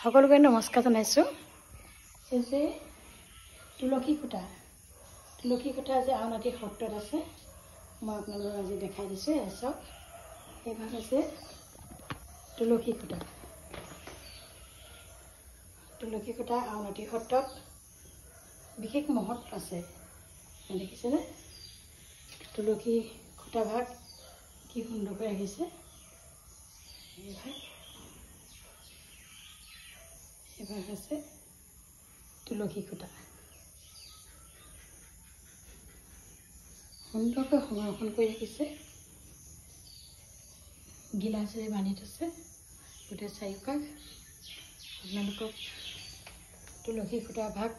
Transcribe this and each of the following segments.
সকলোকে নমস্কাৰ জনাইছোঁ। এই যে তুলসী খুঁটা যে আউনীআটী সত্ৰত আছে, মই আপোনালোকক আজি দেখাই দিছোঁ। চাওক, এইভাগ হৈছে তুলসী খুঁটা আউনীআটী সত্ৰত বিশেষ মহত্ব আছে। দেখিছেনে তুলসী খুঁটা ভাগ কি সুন্দৰকৈ ৰাখিছে। এইভাগ আছে তুলসী খুঁটা, সুন্দৰকৈ সংৰক্ষণ কৰি ৰাখিছে। গিলাচেৰে বান্ধি থৈছে গোটেই চাৰিওকাষ। আপোনালোকক তুলসী খুঁটা ভাগ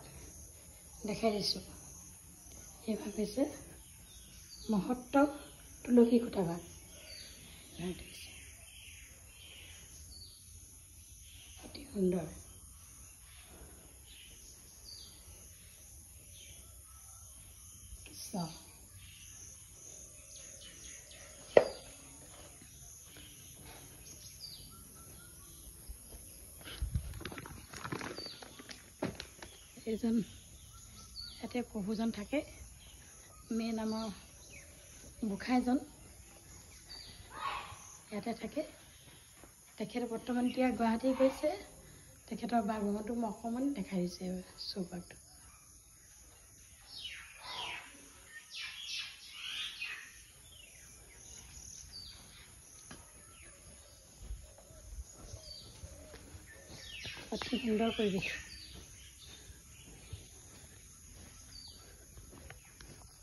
দেখাই দিছোঁ। এইভাগ হৈছে মহত্ব তুলসী খুঁটা ভাগ। অতি সুন্দৰ। কৃষ্ণ এজন ইয়াতে প্ৰভুজন থাকে, মে নামৰ গোসাঁইজন ইয়াতে থাকে। তেখেত বৰ্তমান এতিয়া গুৱাহাটী গৈছে। তেখেতৰ বাগমনটো মই অকণমান দেখাই দিছে চৌপাশটো। অতি সুন্দৰ পৰিৱেশ।